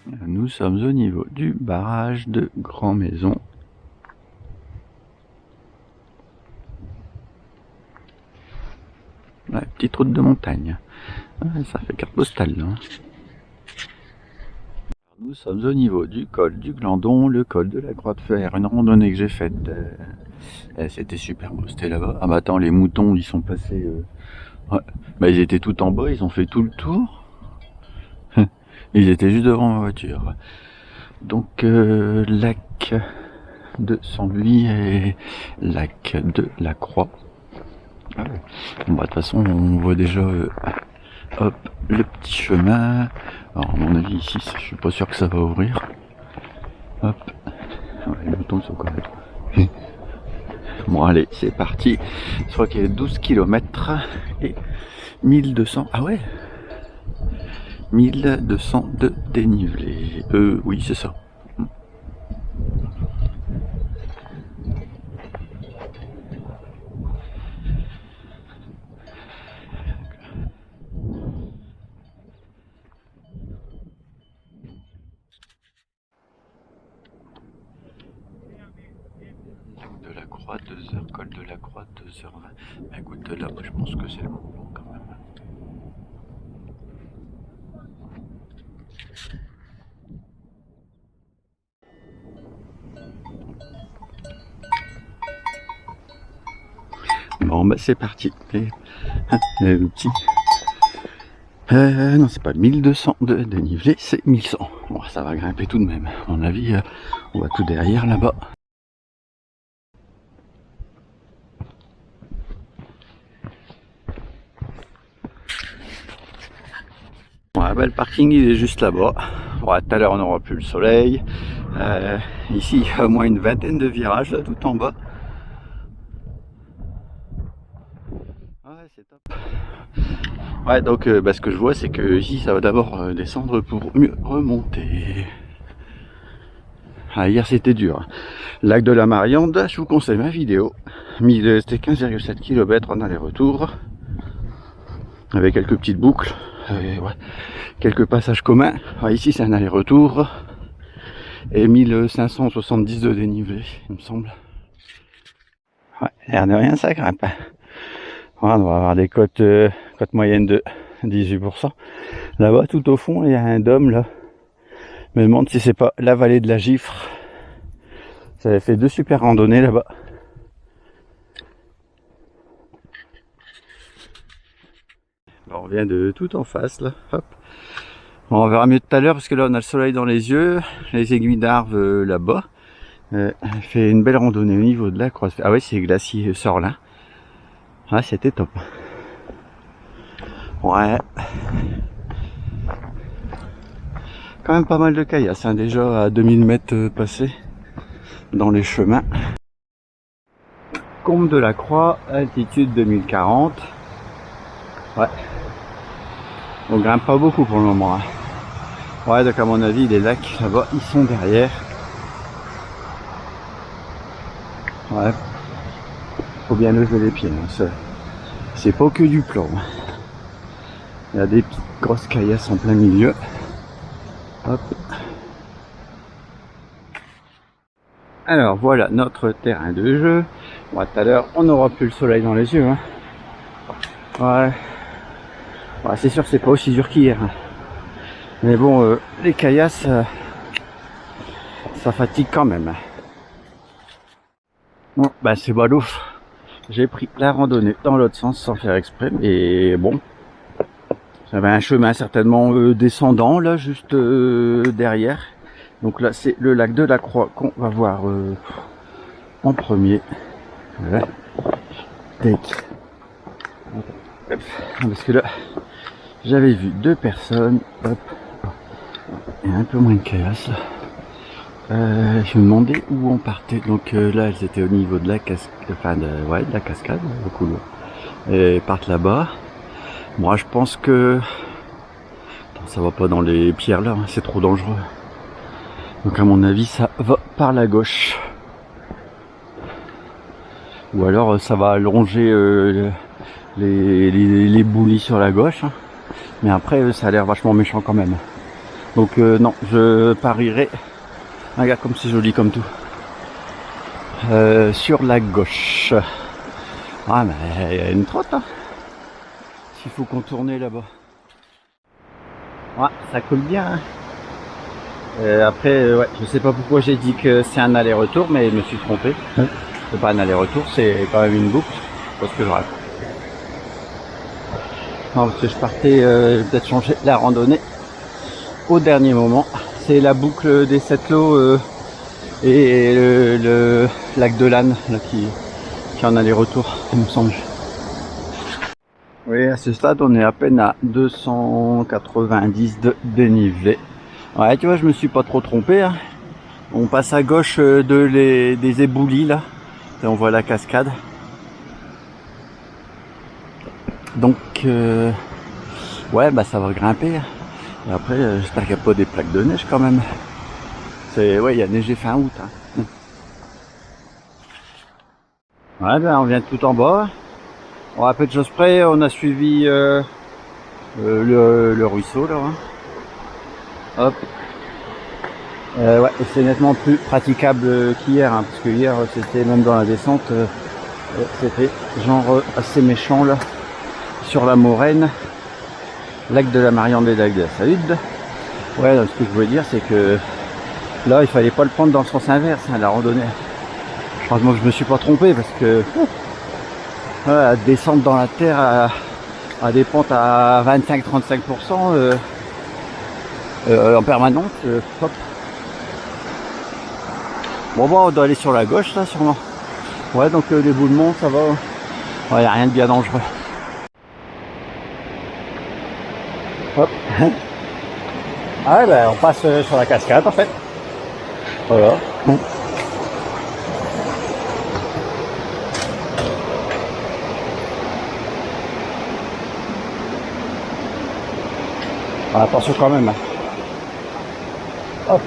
Nous sommes au niveau du barrage de Grand Maison. Ouais, petite route de montagne. Ouais, ça fait carte postale là. Nous sommes au niveau du col du Glandon, le col de la Croix de Fer, une randonnée que j'ai faite. C'était super beau, c'était là-bas. Ah bah attends, les moutons ils sont passés. Ouais. Bah ils étaient tout en bas, ils ont fait tout le tour. Ils étaient juste devant ma voiture. Donc lac de Sambuy et lac de la Croix. Ah ouais. Bon bah de toute façon on voit déjà hop le petit chemin. Alors à mon avis ici je suis pas sûr que ça va ouvrir. Hop. Ouais, les moutons sont corrects. Bon allez c'est parti. Je crois qu'il y a 12 km et 1200. Ah ouais, 1200 de dénivelé. Oui c'est ça. De la Croix, 2h, col de la Croix, 2h20. Bah écoute, là, je pense que c'est le moment quand même. Bon, bah c'est parti. Le petit. Non, c'est pas 1200 de dénivelé, c'est 1100. Bon, ça va grimper tout de même. À mon avis, on va tout derrière là-bas. Ouais, bah, le parking il est juste là-bas. Ouais, tout à l'heure on n'aura plus le soleil. Ici il y a au moins une vingtaine de virages là, tout en bas. Ouais, c'est top. Ouais, donc ce que je vois c'est que ici ça va d'abord descendre pour mieux remonter. Ah, hier c'était dur. Lac de la Mariande, je vous conseille ma vidéo. C'était 15,7 km en aller-retour. Avec quelques petites boucles. Ouais, quelques passages communs. Ah, ici c'est un aller-retour. Et 1570 de dénivelé, il me semble. Ouais, l'air de rien ça grimpe. Ouais, on va avoir des cotes moyennes de 18%. Là-bas tout au fond il y a un dôme là. Je me demande si c'est pas la vallée de la Gifre. Ça avait fait 2 super randonnées là-bas. On vient de tout en face là. Hop. Bon, on verra mieux tout à l'heure parce que là on a le soleil dans les yeux, les aiguilles d'Arve là-bas. Fait une belle randonnée au niveau de la Croix. Ah ouais, c'est glacier Sorlin. Ah, c'était top. Ouais. Quand même pas mal de caillasses, hein, déjà à 2000 mètres passés dans les chemins. Combe de la Croix, altitude 2040. Ouais. On grimpe pas beaucoup pour le moment. Hein. Ouais, donc à mon avis, les lacs là-bas, ils sont derrière. Ouais. Faut bien lever les pieds. Hein. C'est pas que du plan. Hein. Il y a des petites grosses caillasses en plein milieu. Hop. Alors voilà notre terrain de jeu. Bon, tout à l'heure, on n'aura plus le soleil dans les yeux. Hein. Ouais. Ouais, c'est sûr, c'est pas aussi dur qu'hier. Hein. Mais bon, les caillasses, ça fatigue quand même. Bon, bah c'est balouf. J'ai pris la randonnée dans l'autre sens sans faire exprès. Mais bon, j'avais un chemin certainement descendant là, juste derrière. Donc là, c'est le lac de la Croix qu'on va voir en premier. Voilà. Parce que là, j'avais vu 2 personnes. Hop. Il y a un peu moins de chaos là. Je me demandais où on partait. Donc là, elles étaient au niveau de la cascade. Enfin, de la cascade, le couloir. Et partent là-bas. Moi, je pense que ça va pas dans les pierres là. Hein, c'est trop dangereux. Donc à mon avis, ça va par la gauche. Ou alors, ça va allonger les boulis sur la gauche. Hein. Mais après, ça a l'air vachement méchant quand même. Donc non, je parierais, regarde comme c'est joli comme tout, sur la gauche. Ah mais il y a une trotte, hein. S'il faut contourner là-bas. Ouais, ça coule bien, hein. Après, ouais, je sais pas pourquoi j'ai dit que c'est un aller-retour, mais je me suis trompé. Ouais. C'est pas un aller-retour, c'est quand même une boucle. Parce que je raconte. Non, parce que je partais peut-être changer la randonnée au dernier moment. C'est la boucle des 7 lots et le lac de l'Âne qui en aller-retour, il me semble. Oui, à ce stade, on est à peine à 290 de dénivelé. Ouais, tu vois, je me suis pas trop trompé, hein. On passe à gauche des éboulis là. Et on voit la cascade. Donc, ouais, bah ça va grimper. Et après, j'espère qu'il n'y a pas des plaques de neige quand même. Ouais, il y a neigé fin août, hein. Ouais, ben on vient de tout en bas. Bon, à peu de choses près, on a suivi le ruisseau là. Hein. Hop. Ouais, et c'est nettement plus praticable qu'hier, hein, parce que hier c'était même dans la descente, c'était genre assez méchant là, sur la moraine, lac de la Mariande et lac de la Salude. Ouais, donc, ce que je voulais dire, c'est que là, il fallait pas le prendre dans le sens inverse, hein, la randonnée. Franchement, je me suis pas trompé parce que voilà, descendre dans la terre à des pentes à 25-35% en permanence, hop. Bon, on doit aller sur la gauche là, sûrement. Ouais, donc l'éboulement, ça va. Ouais, y a rien de bien dangereux. Hop. Ah ouais, ben on passe sur la cascade en fait. Voilà. Ah, attention quand même. Hop.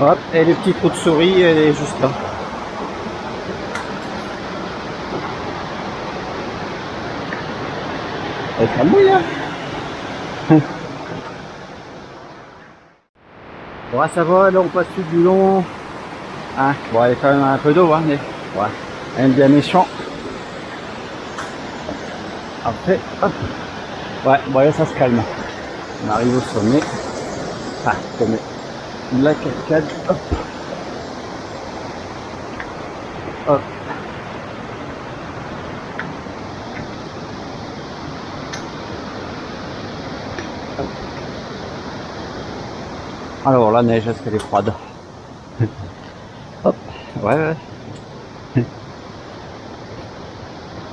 Hop, et le petit trou de souris, elle est juste là. Elle est mouille, hein. Bon, ça va, là on passe tout du long. Hein, bon, il y a quand même un peu d'eau, hein, mais ouais, elle est bien méchant. Après, hop. Ouais, bon, là ça se calme. On arrive au sommet. Ah, sommet. La cascade, hop. Hop. Alors la neige, est-ce qu'elle est froide? Hop, ouais, ouais.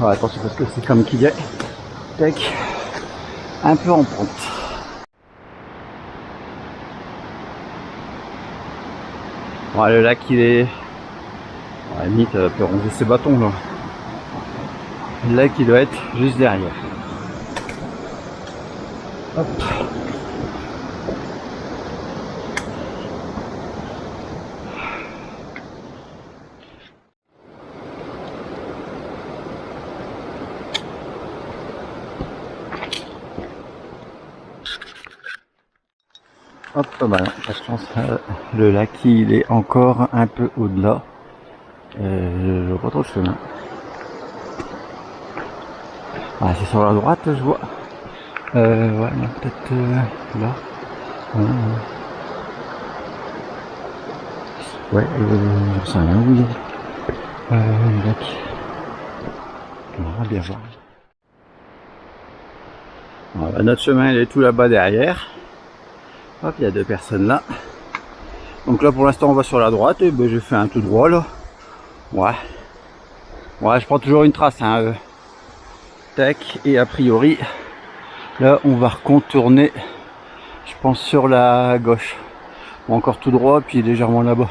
Ouais, attention parce que c'est comme qu'il est. Tac. Un peu en pente. Ouais, le lac il est... À la limite, elle peut ronger ses bâtons là. Le lac il doit être juste derrière. Hop. Hop, bah non, pas de chance, le lac il est encore un peu au-delà. Je vois pas trop le chemin. Ah, c'est sur la droite, je vois. Ouais, peut-être là. Ouais, je sais rien où il est. Le lac. On va bien voir. Voilà, notre chemin il est tout là-bas derrière. Hop, il y a deux personnes là. Donc là pour l'instant on va sur la droite et ben j'ai fait un tout droit là. Ouais. Ouais, je prends toujours une trace, hein. Tac, et a priori, là on va recontourner, je pense, sur la gauche. Ou encore tout droit, puis légèrement là-bas.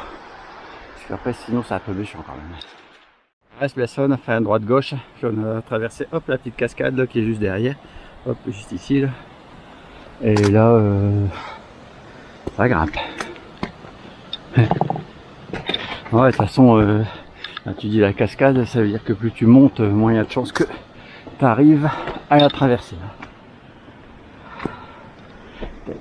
Parce qu'après sinon c'est un peu méchant quand même. Reste personne, enfin droite-gauche, puis on a traversé, hop, la petite cascade là, qui est juste derrière. Hop, juste ici là. Et là, ça grimpe. Ouais, de toute façon, là, tu dis la cascade, ça veut dire que plus tu montes, moins il y a de chances que tu arrives à la traverser. Tac.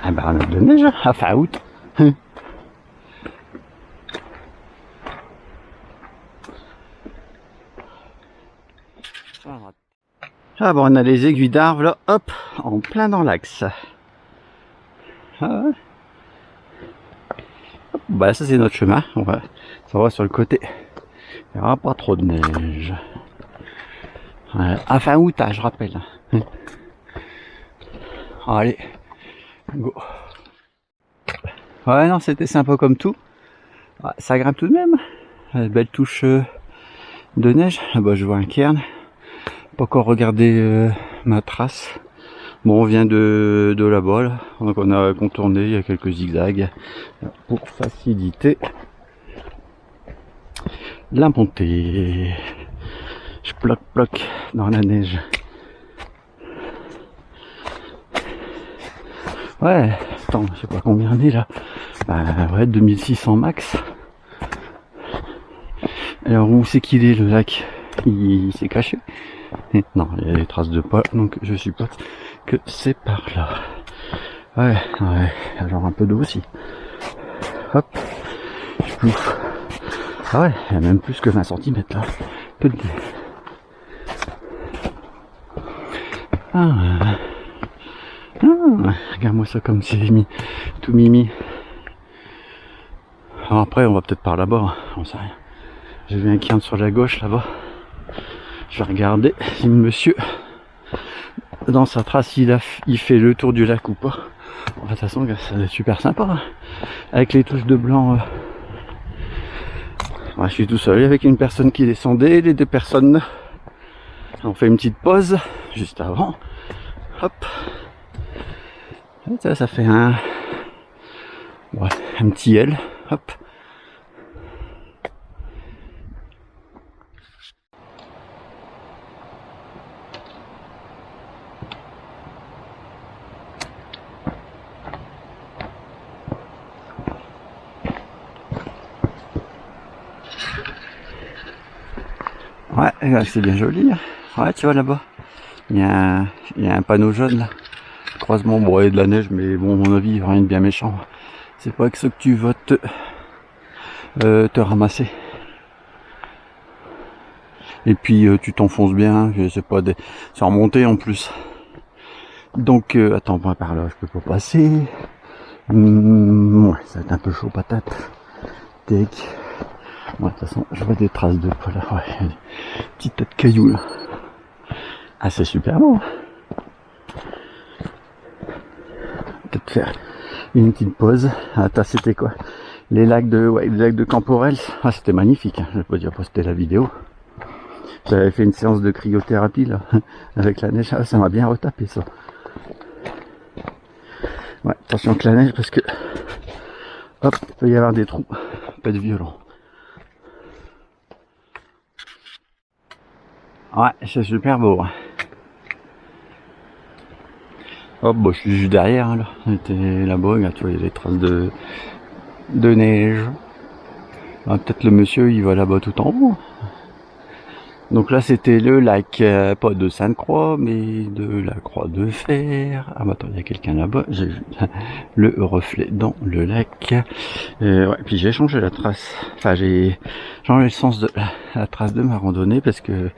Un baromètre de neige, à fin août. Ah bon, on a les aiguilles d'arbre là, hop, en plein dans l'axe. Ah ouais. Bah ça c'est notre chemin, ça va sur le côté. Il n'y aura pas trop de neige. À fin août, je rappelle. Allez, go. Ouais non, c'était sympa comme tout. Ouais, ça grimpe tout de même. Belle touche de neige. Là-bas je vois un cairn. Pas encore regardé ma trace. Bon, on vient de là-bas, là. Donc on a contourné, il y a quelques zigzags pour faciliter la montée. Je bloque dans la neige. Ouais, attends, je sais pas combien on est là. Bah ouais, 2600 max. Alors où c'est qu'il est le lac? Il s'est caché? Non, il y a des traces de pas, donc je suppose que c'est par là. Ouais, alors un peu d'eau aussi. Hop, je plouffe. Ah ouais, il y a même plus que 20 cm là. Peu de... regarde-moi ça comme c'est tout mimi. Alors après, on va peut-être par là-bas, on sait rien. J'ai vu un cairn sur la gauche là-bas. Je vais regarder si monsieur, dans sa trace, il fait le tour du lac ou pas. Bon, de toute façon, ça va être super sympa. Hein. Avec les touches de blanc. Je suis tout seul avec une personne qui descendait, les deux personnes. On fait une petite pause juste avant. Hop. Et ça fait un petit L. Hop. Ouais, c'est bien joli. Ouais, tu vois là-bas. Il y a un panneau jaune là. Croisement, bon, et de la neige, mais bon, à mon avis, rien de bien méchant. C'est pas que ce que tu vas te ramasser. Et puis tu t'enfonces bien, c'est pas des. C'est remonté en plus. Donc attends, moi par là, je peux pas passer. Ouais, ça va être un peu chaud patate. Tac. Ouais, de toute façon, je vois des traces de pas là. Ouais, petite tas de cailloux là. Ah, c'est super beau. Peut-être faire une petite pause. Attends, c'était quoi? Les lacs de Camporels. Ah, c'était magnifique. Hein. Je vais pas dire poster la vidéo. J'avais fait une séance de cryothérapie là, avec la neige. Ah, ça m'a bien retapé ça. Ouais, attention que la neige parce que hop, il peut y avoir des trous. Pas de violent. Ouais, c'est super beau. Hop, bah, je suis juste derrière là. C'était là-bas, tu vois, il y a des traces de neige. Ah, peut-être le monsieur il va là-bas tout en haut. Donc là c'était le lac, pas de Sainte-Croix, mais de la Croix de Fer. Ah bah attends, il y a quelqu'un là-bas, j'ai vu le reflet dans le lac. Ouais, puis j'ai changé la trace, enfin j'ai changé le sens de la trace de ma randonnée parce que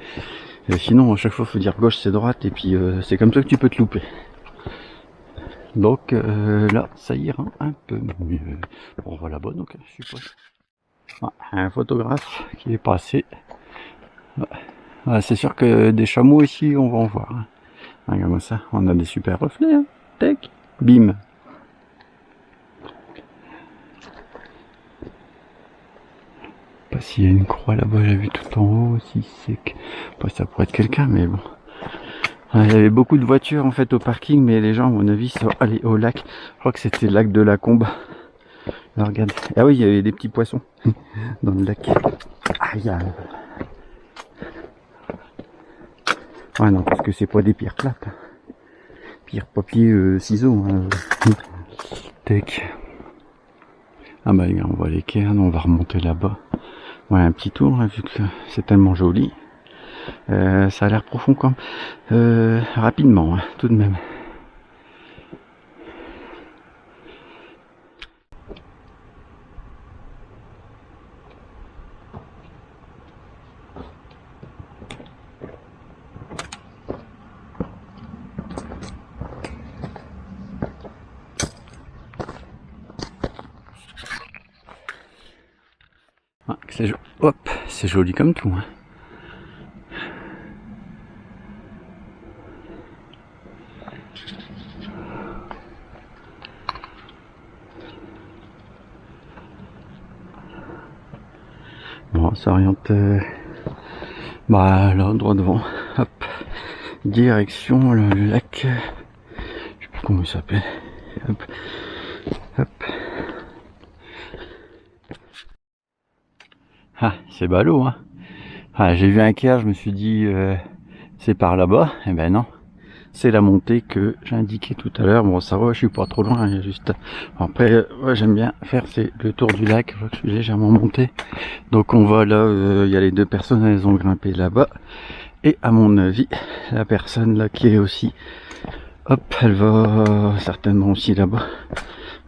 sinon à chaque fois il faut dire gauche c'est droite et puis c'est comme ça que tu peux te louper. Donc là ça ira un peu mieux. On va là-bas donc je suppose. Ouais, un photographe qui est passé. Ouais, c'est sûr que des chameaux ici, on va en voir. Hein. Regarde-moi ça, on a des super reflets. Hein. Tac, bim. Pas s'il y a une croix là-bas, j'ai vu tout en haut. Si c'est que... Bah, ça pourrait être quelqu'un, mais bon. Il y avait beaucoup de voitures en fait au parking, mais les gens, à mon avis, sont allés au lac. Je crois que c'était le lac de la Combe. Là, regarde. Ah oui, il y avait des petits poissons dans le lac. Ah, il y a... Ouais, non, parce que c'est pas des pierres plates. Pierre, papier, ciseaux. Hein. Tac. Ah bah on voit les cairns, on va remonter là-bas. Ouais, un petit tour, hein, vu que c'est tellement joli. Ça a l'air profond quand rapidement, hein, tout de même. Ah, hop, c'est joli comme tout. Hein. Bon, on s'oriente bah là, droit devant. Hop, direction le lac. Je sais plus comment il s'appelle. Hop, hop. Ah, c'est ballot, hein. Ah, j'ai vu un cairn, je me suis dit c'est par là-bas. Eh ben non, c'est la montée que j'ai indiqué tout à l'heure. Bon, ça va, je suis pas trop loin, il y a juste. Après, ouais, j'aime bien faire le tour du lac. Je vois que je suis légèrement monté. Donc on va là, il y a les deux personnes, elles ont grimpé là-bas. Et à mon avis, la personne là qui est aussi, hop, elle va certainement aussi là-bas.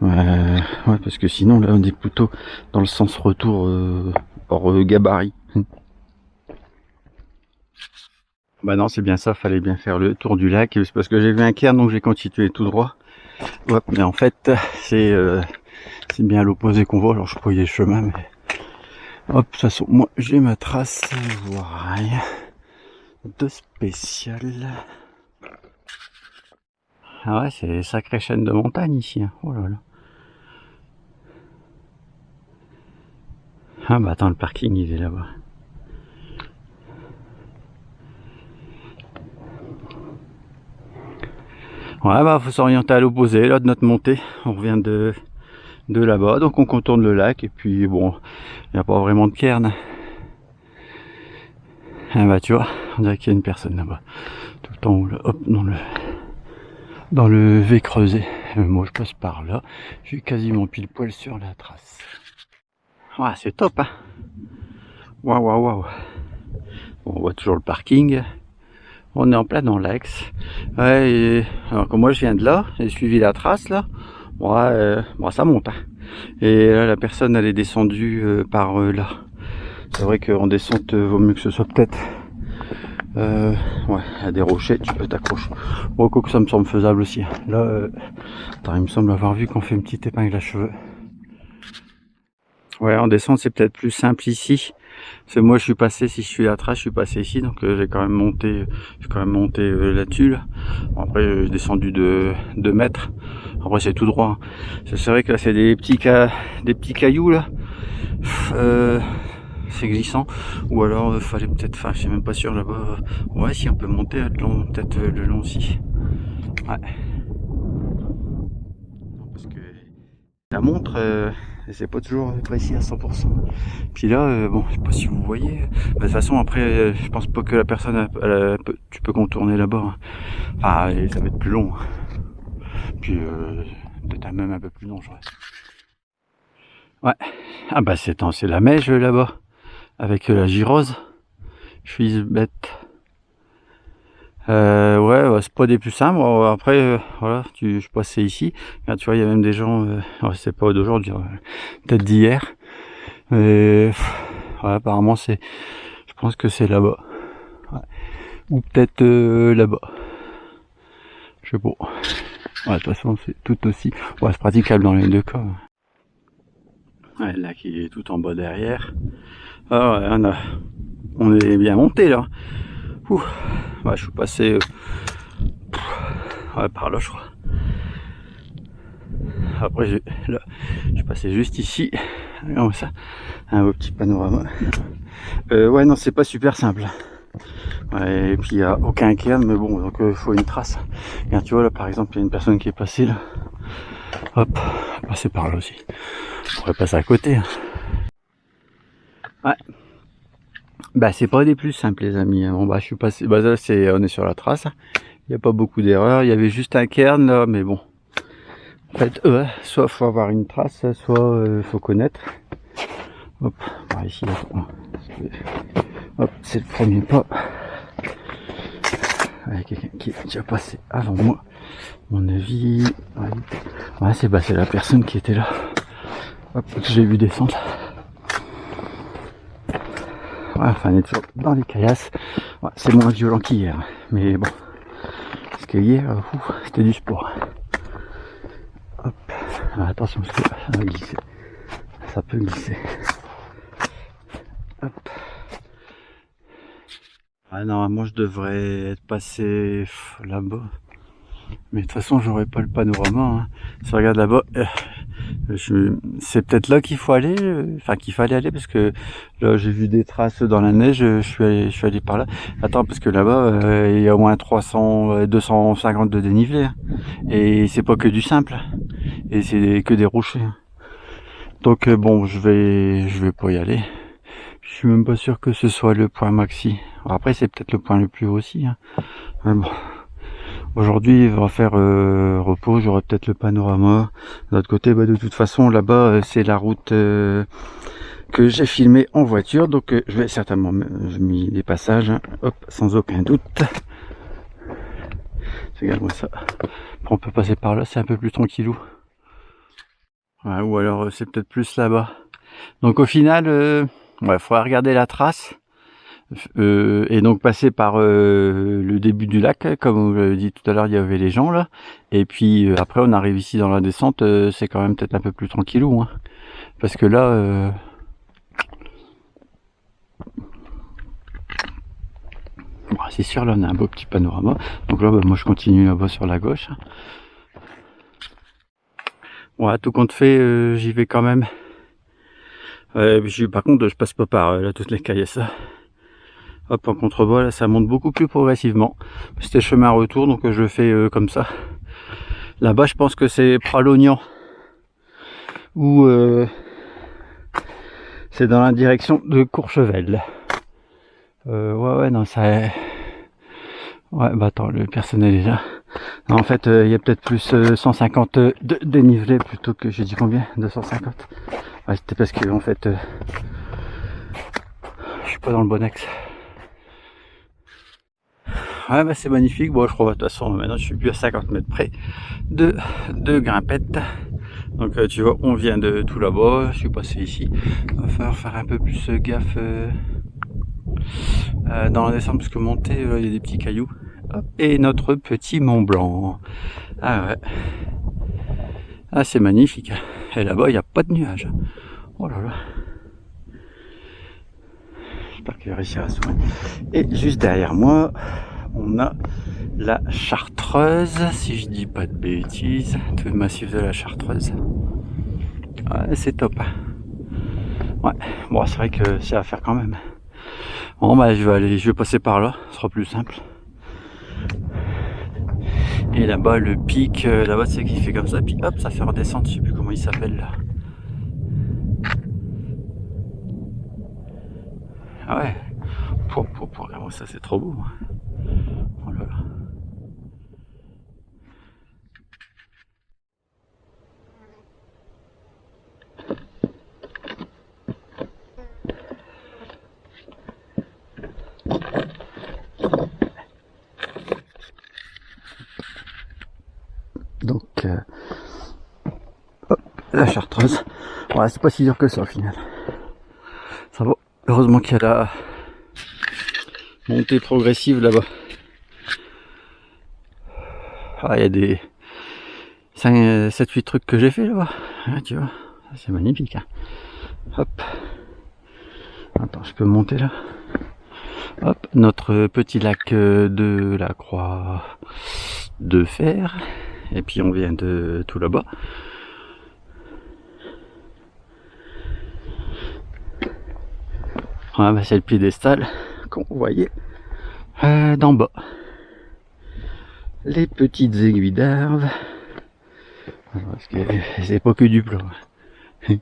Ouais, parce que sinon là on est plutôt dans le sens retour hors gabarit. Bah non, c'est bien ça, fallait bien faire le tour du lac. C'est parce que j'ai vu un cairn, donc j'ai continué tout droit. Ouais, mais en fait, c'est bien à l'opposé qu'on voit. Alors je croyais le chemin, mais hop, de toute façon, moi j'ai ma trace. Voilà, rien de spécial. Ah ouais, c'est sacrée chaîne de montagne ici. Hein. Oh là là. Ah bah attends, le parking il est là-bas. Ouais bah faut s'orienter à l'opposé là de notre montée. On revient de là-bas, donc on contourne le lac et puis bon, il n'y a pas vraiment de cairn. Ah bah tu vois, on dirait qu'il y a une personne là-bas. Tout le temps là, hop, dans le V creusé. Moi je passe par là, je suis quasiment pile poil sur la trace. Ouais, c'est top hein. Waouh waouh waouh. Bon, on voit toujours le parking. On est en plein dans l'axe. Ouais, et alors que moi je viens de là, j'ai suivi la trace là. Ouais, bon, ça monte. Hein. Et là la personne elle est descendue par là. C'est vrai qu'en descente vaut mieux que ce soit peut-être ouais, à des rochers, tu peux t'accrocher. Bon, que ça me semble faisable aussi. Là, attends, il me semble avoir vu qu'on fait une petite épingle à cheveux. Ouais, en descente c'est peut-être plus simple ici. Parce que moi je suis passé, si je suis à la trace, je suis passé ici, donc j'ai quand même monté, là-dessus. Là. Bon, après j'ai descendu de 2 mètres. Après c'est tout droit. Hein. C'est vrai que là c'est des petits cailloux là. C'est glissant. Ou alors fallait peut-être, enfin je suis même pas sûr là-bas. Ouais, si on peut monter peut-être le long aussi. Ouais. Parce que la montre. C'est pas toujours précis à 100%. Puis là, bon, je sais pas si vous voyez. De toute façon, après, je pense pas que la personne, tu peux contourner là-bas. Hein. Enfin, ça va être plus long. Puis peut-être même un peu plus long, je vois. Ouais. Ah bah c'est la Meije là-bas, avec la gyrose. Je suis bête. Ouais, c'est pas des plus simples. Après, voilà, je passais ici. Là, tu vois, il y a même des gens, c'est pas d'aujourd'hui, peut-être d'hier. Mais ouais, apparemment, je pense que c'est là-bas. Ouais. Ou peut-être là-bas. Je sais pas. Ouais, de toute façon, c'est tout aussi. Ouais, c'est praticable dans les deux cas. Ouais, là qui est tout en bas derrière. Ah ouais, on est bien monté là. Ouh. Ouais, je suis passé ouais, par là, je crois. Après, je suis passé juste ici. Comme ça, un beau petit panorama. Ouais, non, c'est pas super simple. Ouais, et puis il n'y a aucun cairn, mais bon, donc il faut une trace. Et tu vois là, par exemple, il y a une personne qui est passée là. Hop, passer par là aussi. On pourrait passer à côté. Hein. Ouais. Bah c'est pas des plus simples les amis. Bon bah je suis passé. Bah là on est sur la trace. Il n'y a pas beaucoup d'erreurs. Il y avait juste un cairn là, mais bon. En fait, ouais, soit faut avoir une trace, soit faut connaître. Hop, par ici, attends. Hop, c'est le premier pas. Ouais, quelqu'un qui est déjà passé avant moi. À mon avis, ouais, c'est la personne qui était là. Hop, que j'ai vu descendre. Ouais, enfin, on est toujours dans les caillasses. Ouais, c'est moins violent qu'hier, mais bon. Parce que hier, c'était du sport. Hop. Alors, attention, parce que ça va glisser. Ça peut glisser. Hop. Ah, normalement, je devrais être passé là-bas. Mais de toute façon, j'aurais pas le panorama. Hein. Si on regarde là-bas, c'est peut-être là qu'il faut aller. Enfin, qu'il fallait aller parce que là, j'ai vu des traces dans la neige. Je suis allé par là. Attends, parce que là-bas, il y a au moins 300, 250 de dénivelé. Hein. Et c'est pas que du simple. Et c'est que des rochers. Hein. Donc bon, je vais pas y aller. Je suis même pas sûr que ce soit le point maxi. Alors après, c'est peut-être le point le plus haut aussi. Hein. Mais bon. Aujourd'hui, il va faire repos, j'aurai peut-être le panorama. De l'autre côté, bah, de toute façon, là-bas, c'est la route que j'ai filmée en voiture. Donc, je vais certainement mis des passages, hein, hop, sans aucun doute. Regarde-moi ça. Après, on peut passer par là, c'est un peu plus tranquillou. Ouais, ou alors, c'est peut-être plus là-bas. Donc, au final, ouais, faudra regarder la trace. Et donc passer par le début du lac, comme vous l'avez dit tout à l'heure, il y avait les gens là. Et puis après on arrive ici dans la descente, c'est quand même peut-être un peu plus tranquillou. Hein, parce que là... bon, c'est sûr, là on a un beau petit panorama. Donc là, bah, moi je continue là-bas sur la gauche. Bon, tout compte fait, j'y vais quand même. Par contre, je passe pas par là, toutes les caillasses. Hop, en contrebas, là, ça monte beaucoup plus progressivement. C'était chemin retour, donc je le fais comme ça. Là-bas, je pense que c'est Pralognan. Ou c'est dans la direction de Courchevel. Ouais, non, ça... Ouais, bah attends, le personnel est là. Non, en fait, il y a peut-être plus 150 de dénivelé plutôt que... J'ai dit combien? 250. Ouais, c'était parce que, en fait... je suis pas dans le bon axe. Ouais, bah c'est magnifique. Bon, je crois de toute façon, maintenant je suis plus à 50 mètres près de Grimpette. Donc tu vois, on vient de tout là-bas. Je suis passé ici. Il va falloir faire un peu plus gaffe dans la descente parce que monter, il y a des petits cailloux. Hop, et notre petit Mont Blanc. Ah ouais. Ah, c'est magnifique. Et là-bas, il n'y a pas de nuages. Oh là là. J'espère qu'il va réussir à soigner. Et juste derrière moi, on a la Chartreuse, si je dis pas de bêtises, tout le massif de la Chartreuse. Ouais, c'est top. Ouais, bon, c'est vrai que c'est à faire quand même. Bon, bah, je vais passer par là, ce sera plus simple. Et là-bas, le pic, là-bas, c'est qui fait comme ça, puis hop, ça fait redescendre, je sais plus comment il s'appelle là. Ah ouais, vraiment, ça c'est trop beau. Oh là là. Donc, hop, la Chartreuse. Ouais, c'est pas si dur que ça au final. Ça va. Heureusement qu'il y a la montée progressive là-bas. Ah, il y a des 5, 7, 8 trucs que j'ai fait là-bas. Ah, tu vois, c'est magnifique. Hein. Hop. Attends, je peux monter là. Hop, notre petit lac de la Croix de Fer. Et puis on vient de tout là-bas. Ah, bah, c'est le piédestal qu'on voyait d'en bas. Les petites aiguilles d'herbe. Parce que c'est pas que du plat. Ouais.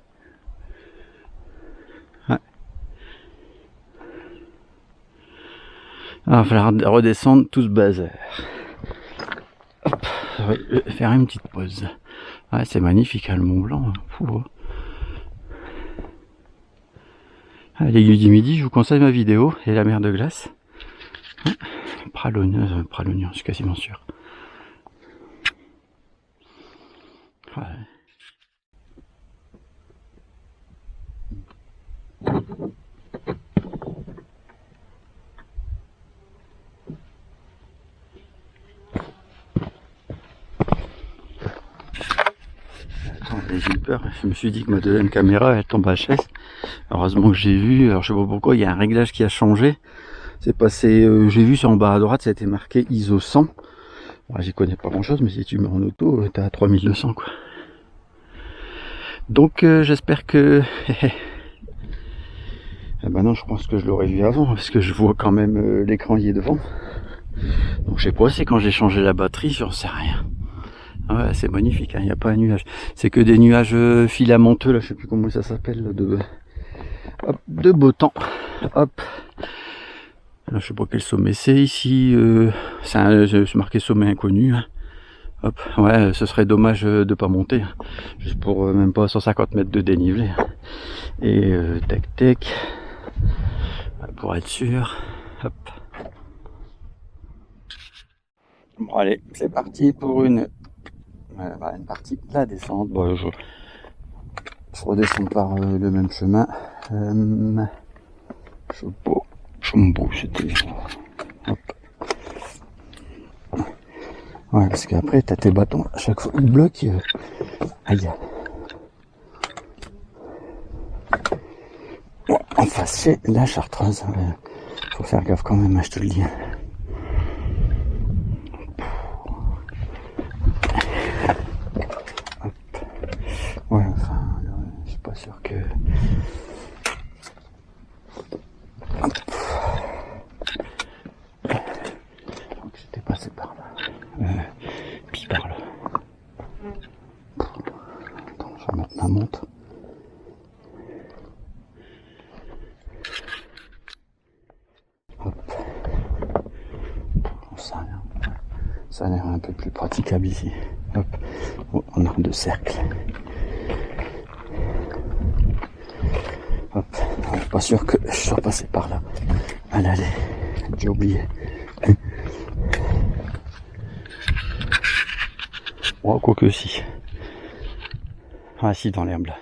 Il va falloir redescendre tout ce bazar. Hop, je vais faire une petite pause. Ouais, c'est magnifique, hein, le Mont Blanc. Fou, hein. À l'aiguille du midi, je vous conseille ma vidéo et la mer de glace. Pralognan, je suis quasiment sûr. Ouais. J'ai eu peur, je me suis dit que ma deuxième caméra elle tombe HS. Heureusement que j'ai vu, alors je sais pas pourquoi, il y a un réglage qui a changé. C'est passé, j'ai vu sur en bas à droite, ça a été marqué ISO 100. Bon, j'y connais pas grand chose, mais si tu mets en auto, t'es à 3200 quoi. Donc j'espère que... Eh ben non, je pense que je l'aurais vu avant, parce que je vois quand même l'écran y est devant. Donc je sais pas, c'est quand j'ai changé la batterie, j'en sais rien. Ouais, c'est magnifique, il n'y a pas un nuage. C'est que des nuages filamenteux, là, je sais plus comment ça s'appelle, de beau temps. Hop. Là, je sais pas quel sommet c'est ici. C'est marqué sommet inconnu. Hein. Hop. Ouais, ce serait dommage de pas monter. Hein. Juste pour même pas 150 mètres de dénivelé. Et tac. Pour être sûr. Hop. Bon allez, c'est parti pour une partie de la descente. Bon, je redescends par le même chemin. Chombo, c'était. Hop. Ouais, parce qu'après, t'as tes bâtons, à chaque fois, ils bloquent. Aïe. Ouais, en face, c'est la Chartreuse. Faut faire gaffe quand même, je te le dis. Hop. Ouais, enfin, je suis pas sûr que... J'étais passé par là. Puis par là. Attends, je vais mettre ma montre. Hop. Ça a l'air un peu plus praticable ici. Hop. Oh, en arc de cercle. Hop. Je suis pas sûr que je sois passé par là. Allez, j'ai oublié. Oh, quoique si. Ah si, dans l'herbe là.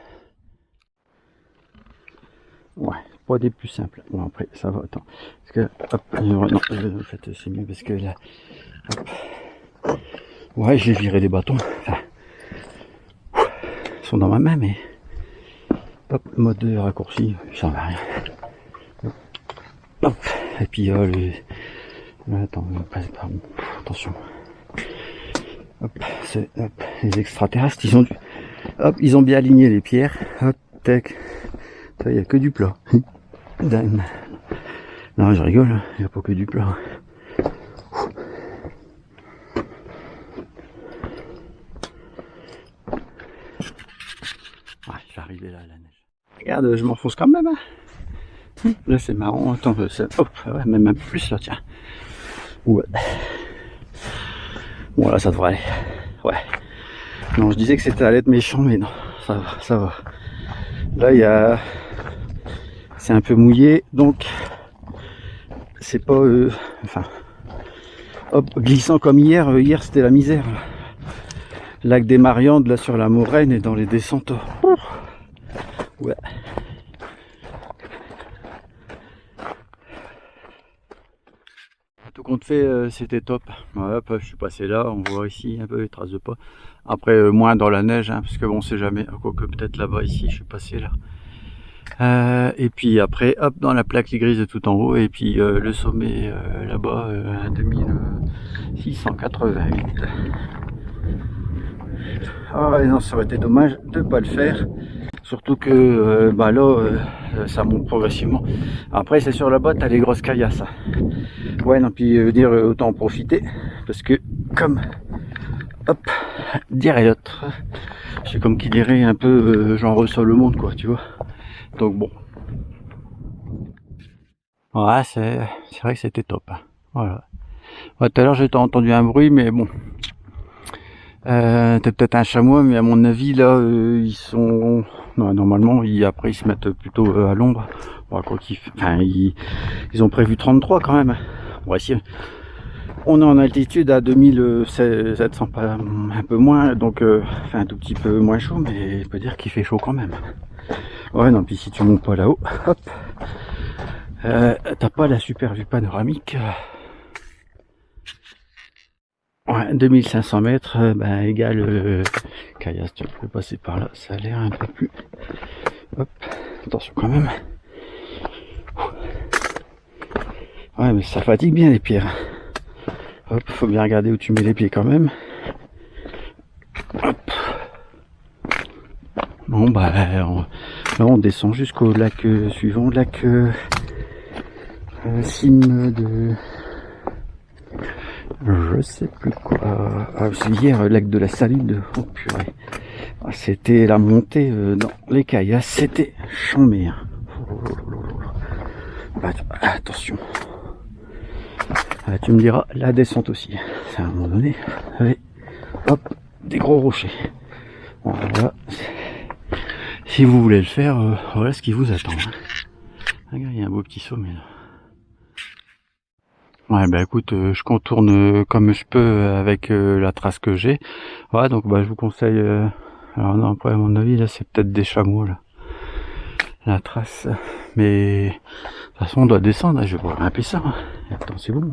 Ouais, pas des plus simples. Bon après, ça va, attends. Parce que, hop, non, en fait c'est mieux parce que là, hop. Ouais, j'ai viré les bâtons. Enfin, ils sont dans ma main, mais... Hop, mode de raccourci, ça va rien. Hop, et puis là, attends, attention. Hop, hop, les extraterrestres, ils ont bien aligné les pierres. Hop, tac. Il n'y a que du plat. Non, je rigole, il n'y a pas que du plat. Ah, je vais arriver là, la neige. Regarde, je m'enfonce quand même. Hein. Là, c'est marrant. Attends, hop, ouais, même un peu plus là, tiens. Ouais. Bon, là, ça devrait aller. Ouais. Non, je disais que c'était allait être méchant, mais non, ça va, ça va. Là, c'est un peu mouillé, donc c'est pas, enfin, hop, glissant comme hier. Hier, c'était la misère. Lac des Mariandes, là, sur la Moraine et dans les descentes. Ouais. Tout compte fait, c'était top. Ouais, hop, je suis passé là, on voit ici un peu les traces de pas. Après, moins dans la neige, hein, parce que bon, on sait jamais. Quoique peut-être là-bas, ici, je suis passé là. Et puis après, hop, dans la plaque grise tout en haut, et puis le sommet là-bas, à 2688. Ah non, ça aurait été dommage de pas le faire. Surtout que bah là, ça monte progressivement. Après, c'est sur la botte, t'as les grosses caillasses. Ouais, non, puis dire autant en profiter. Parce que, comme, hop, dirait l'autre. C'est comme qui dirait un peu, j'en reçois le monde, quoi, tu vois. Donc bon. Ouais, c'est vrai que c'était top. Voilà. Ouais, tout à l'heure, j'ai entendu un bruit, mais bon. T'as peut-être un chamois, mais à mon avis là, ils sont... Non, normalement, après ils se mettent plutôt à l'ombre. Bon, quoi qu'ils... Enfin, ils ont prévu 33 quand même. Bon, si on est en altitude à 2700, pas un peu moins, donc enfin un tout petit peu moins chaud, mais je peux dire qu'il fait chaud quand même. Ouais, non, puis si tu montes pas là-haut, hop, t'as pas la super vue panoramique. Ouais, 2500 mètres, ben égal Caillasse, tu peux passer par là, ça a l'air un peu plus... Hop, attention quand même. Ouais, mais ça fatigue bien les pieds. Hop, faut bien regarder où tu mets les pieds quand même. Hop. Bon, bah, là on descend jusqu'au lac suivant, lac cime de... Je sais plus quoi. Ah, c'est hier, lac de la Salade. Oh purée. Ah, c'était la montée dans les caillasses, c'était chambé. Hein. Bah, attention. Tu me diras, la descente aussi. C'est à un moment donné. Allez, hop, des gros rochers. Voilà. Si vous voulez le faire, voilà ce qui vous attend. Hein. Regarde, il y a un beau petit sommet là. Ouais, bah écoute, je contourne comme je peux avec la trace que j'ai. Ouais, donc bah je vous conseille. Alors non, après à mon avis là, c'est peut-être des chameaux là. La trace, mais de toute façon on doit descendre. Hein, je vais pas grimper ça. Hein. Attends, c'est bon.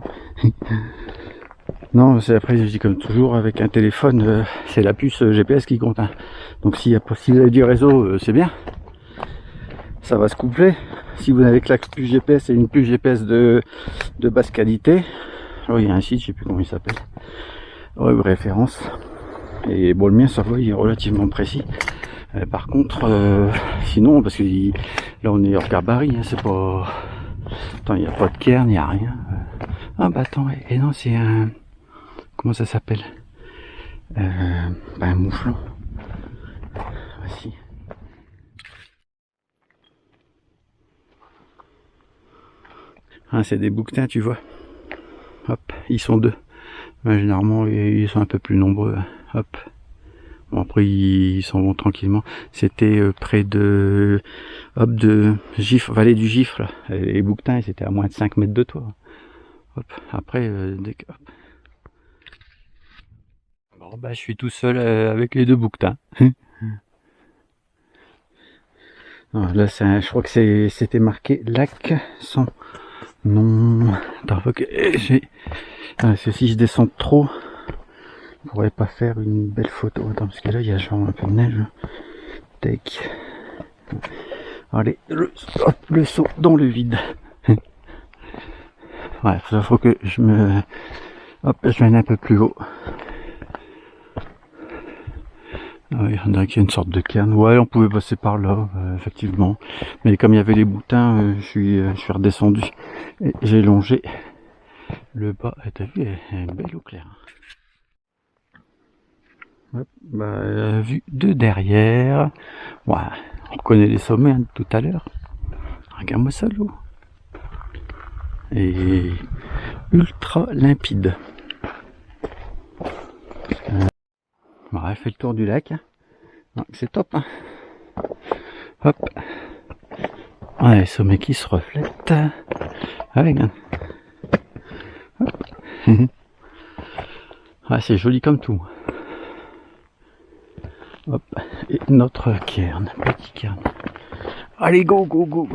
Non, c'est après je dis comme toujours avec un téléphone, c'est la puce GPS qui compte. Hein. Donc si vous avez du réseau, c'est bien. Ça va se coupler. Si vous n'avez que la puce GPS et une puce GPS de basse qualité, oh, il y a un site, je sais plus comment il s'appelle, ouais, référence. Et bon, le mien, ça va, il est relativement précis. Par contre, sinon, parce que là on est hors gabarit, hein, c'est pas... Attends, il n'y a pas de cairn, il n'y a rien. Ah bah attends, et non, c'est un... Comment ça s'appelle bah, un mouflon. Voici. Ah, c'est des bouquetins, tu vois. Hop, ils sont deux. Mais généralement, ils sont un peu plus nombreux. Hop. Bon, après, ils s'en vont tranquillement. C'était près de... Hop, de Gifre, vallée du Gifre, là. Les bouquetins, ils étaient à moins de 5 mètres de toi. Hop, après, dès que... Hop. Bon, bah, je suis tout seul avec les deux bouquetins. Non, là, je crois que c'était marqué lac sans... Non, attends, faut que si je descends trop, je pourrais pas faire une belle photo. Attends, parce que là, il y a genre un peu de neige. Tac. Allez, le saut dans le vide. Ouais, ça faut que je vienne un peu plus haut. Oui, on dirait qu'il y a une sorte de cairn. Ouais, on pouvait passer par là, effectivement. Mais comme il y avait les boutins, je suis redescendu. Et j'ai longé le bas. T'as vu, elle est belle au clair. Hop, bah, vue de derrière. Ouais, on reconnaît les sommets hein, tout à l'heure. Regarde-moi ça, l'eau. Et ultra limpide. Ouais, fait le tour du lac. C'est top. Hein. Hop. Ouais, les sommets qui se reflètent. Ah, regarde. Ouais, c'est joli comme tout. Hop. Et notre cairn, petit cairn. Allez, go, go, go.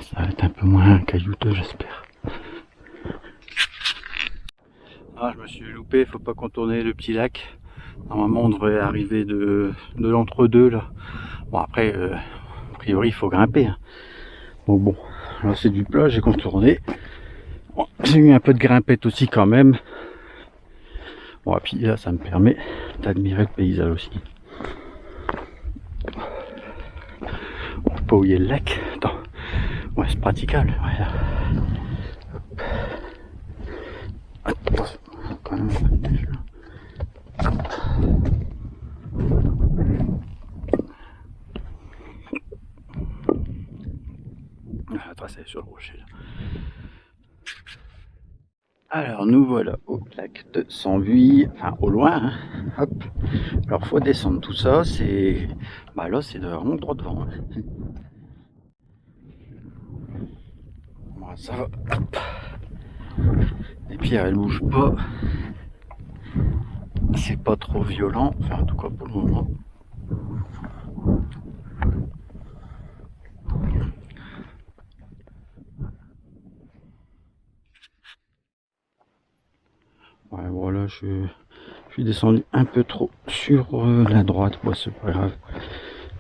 Ça va être un peu moins caillouteux, j'espère. Ah, je me suis loupé, faut pas contourner le petit lac. Normalement, on devrait arriver de l'entre-deux, là. Bon, après, a priori, il faut grimper. Hein. Donc bon, là, c'est du plat, j'ai contourné. Bon, j'ai eu un peu de grimpette aussi, quand même. Bon, et puis là, ça me permet d'admirer le paysage aussi. On peut pas où il y a le lac. Attends. Ouais, c'est praticable. Voilà. Attention, quand même un peu de neige là. La trace est sur le rocher là. Alors nous voilà au lac de Sambuy, enfin au loin, hein. Hop. Alors faut descendre tout ça, c'est... Bah là c'est vraiment droit devant. Hein. Bon, ça va, hop. Les pierres elles bougent pas. C'est pas trop violent, enfin en tout cas pour le moment. Ouais voilà, je suis descendu un peu trop sur la droite, bon c'est pas grave.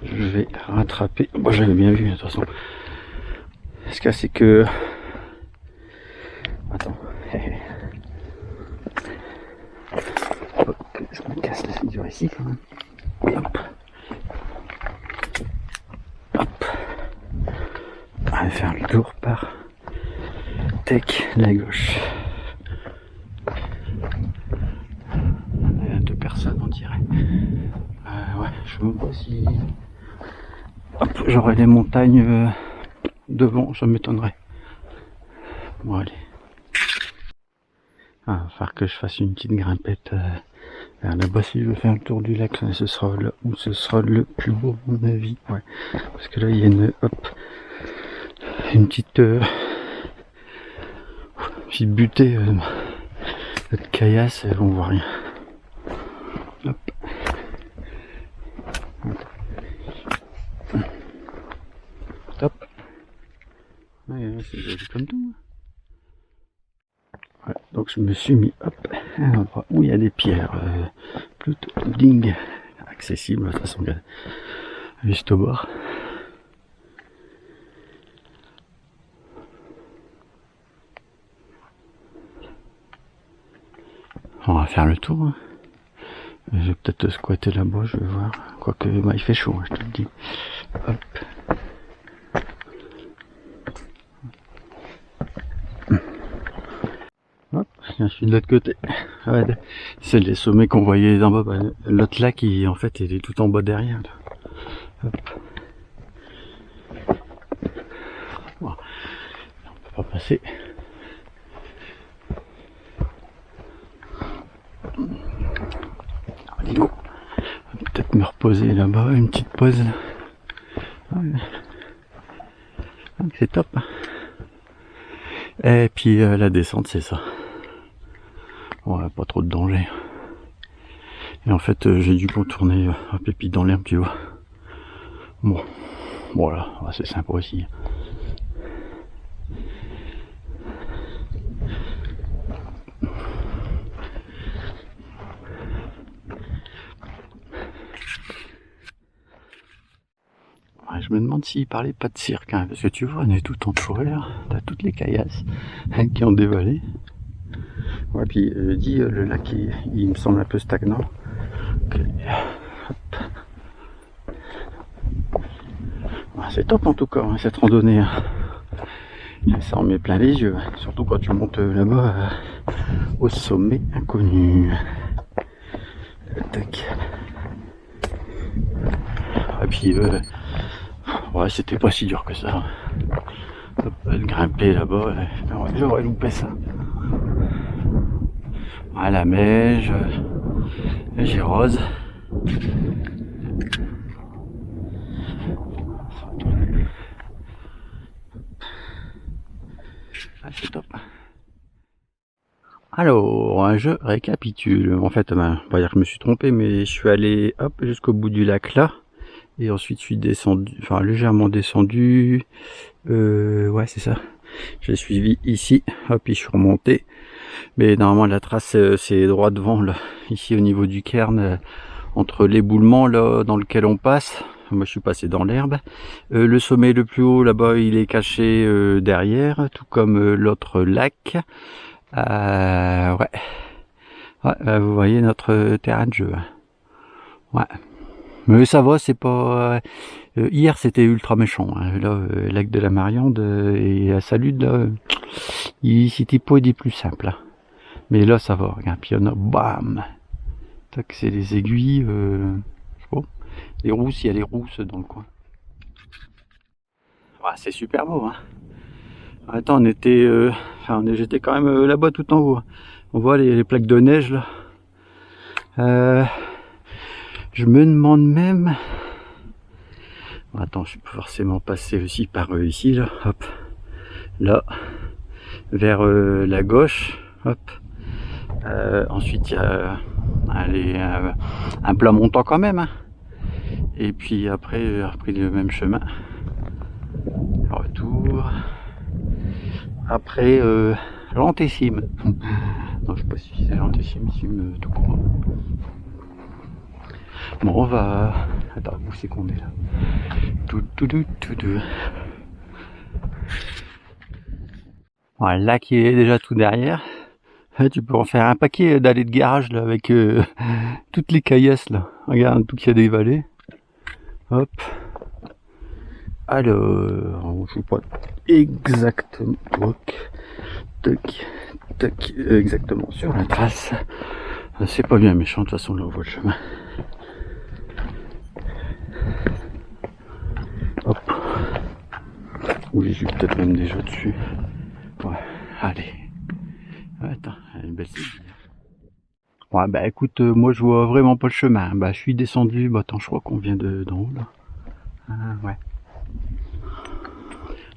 Je vais rattraper, moi j'avais bien vu de toute façon. Ce qu'il y a c'est que... Attends. Hop, je me casse la figure ici quand même. Hop. Hop. On va faire le tour par Tech la gauche. Il y a deux personnes on dirait. Ouais, je sais même pas si... Hop, j'aurai les montagnes devant, ça m'étonnerait. Bon allez. Ah, il va falloir que je fasse une petite grimpette vers là-bas si je veux faire le tour du lac. Ce sera là où ce sera le plus beau à mon avis. Ouais. Parce que là il y a une petite butée de caillasse et on voit rien. Hop. Top. Ouais, c'est joli comme tout. Ouais, donc je me suis mis hop, à un endroit où il y a des pierres plutôt ding accessibles de toute façon juste au bord. On va faire le tour. Hein. Je vais peut-être squatter là-bas, je vais voir. Quoique bah, il fait chaud, hein, je te le dis. Hop. Hop, je suis de l'autre côté. Ouais, c'est les sommets qu'on voyait d'en bas. Bah, l'autre lac, en fait, il est tout en bas derrière. Là. Hop. Bon. On peut pas passer. Allez, go. Peut-être me reposer là-bas, une petite pause. Ouais. C'est top. Et puis la descente, c'est ça. Ouais, pas trop de danger. Et en fait, j'ai dû contourner un pépite dans l'herbe, tu vois. Bon, voilà, c'est sympa aussi. Ouais, je me demande s'il parlait pas de cirque, hein, parce que tu vois, on est tout entouré là. T'as toutes les caillasses qui ont dévalé. Ouais, puis dit le lac il me semble un peu stagnant. Okay. Ouais, c'est top en tout cas hein, cette randonnée. Hein. Ça en met plein les yeux, hein. Surtout quand tu montes là-bas au sommet inconnu. Tac. Et puis ouais, c'était pas si dur que ça. De grimper là-bas, j'aurais loupé ça. À la Meige, Gérose. Ah, c'est top. Alors, je récapitule. En fait, on va dire que je me suis trompé, mais je suis allé hop jusqu'au bout du lac là. Et ensuite, je suis descendu, enfin légèrement descendu. Ouais, c'est ça. J'ai suivi ici, hop, et je suis remonté. Mais normalement, la trace, c'est droit devant, là, ici au niveau du cairn, entre l'éboulement là dans lequel on passe. Moi, je suis passé dans l'herbe. Le sommet le plus haut, là-bas, il est caché derrière, tout comme l'autre lac. Ouais. Ouais, vous voyez notre terrain de jeu. Ouais. Mais ça va, c'est pas... hier, c'était ultra méchant. Hein. Là, lac de la Mariande et à Salude, là, c'était pas des plus simples. Hein. Mais là, ça va. Regarde, puis il y en a, bam. Tac, c'est les aiguilles. Je sais pas. Les rousses, il y a les rousses dans le coin. Ouais, c'est super beau. Hein. Attends, on était, j'étais quand même là-bas tout en haut. On voit les plaques de neige là. Je me demande même. Attends, je peux forcément passer aussi par ici là. Hop, là, vers la gauche. Hop. Ensuite, il y a un plat montant quand même. Hein. Et puis après, repris le même chemin. Retour. Après, Lantissime. Non, je sais pas si c'est Lantissime, tout court. Bon, on va. Attends, où c'est qu'on est là? Voilà, là qui est déjà tout derrière. Tu peux en faire un paquet d'allées de garage là avec toutes les caillasses là. Regarde tout qu'il y a des vallées. Hop. Alors, je sais pas exactement. Tac, tac, exactement sur la trace. C'est pas bien méchant, de toute façon là on voit le chemin. Hop. Oui, j'ai peut-être même déjà dessus. Ouais, allez. Attends, une belle cible. Ouais, bah écoute, moi je vois vraiment pas le chemin. Bah je suis descendu, bah attends, je crois qu'on vient d'en haut là. Ouais.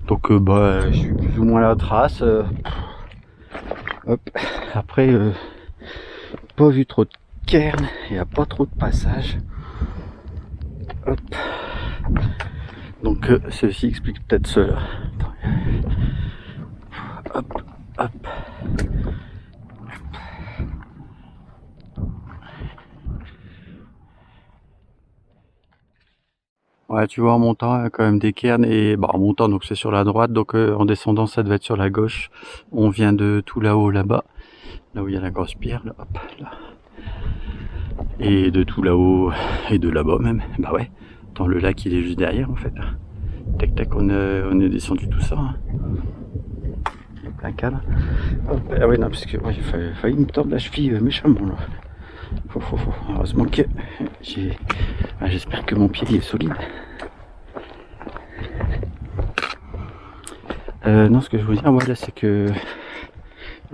Donc bah je suis plus ou moins à la trace. Hop. Après, pas vu trop de cairns, il n'y a pas trop de passages. Hop. Donc ceci explique peut-être cela. Hop, hop. Ouais, tu vois, en montant, il y a quand même des cairns, et bah, en montant, donc c'est sur la droite, donc en descendant, ça devait être sur la gauche. On vient de tout là-haut, là-bas, là où il y a la grosse pierre, là, hop, là. Et de tout là-haut, et de là-bas même, bah ouais. Dans le lac, il est juste derrière, en fait. Tac, tac, on est descendu tout ça. Hein. Plein cadre. Hop, ah ouais, non, parce que ouais, il a failli me tordre la cheville méchamment, là. Heureusement que j'espère que mon pied est solide. Non, ce que je veux dire, voilà, c'est que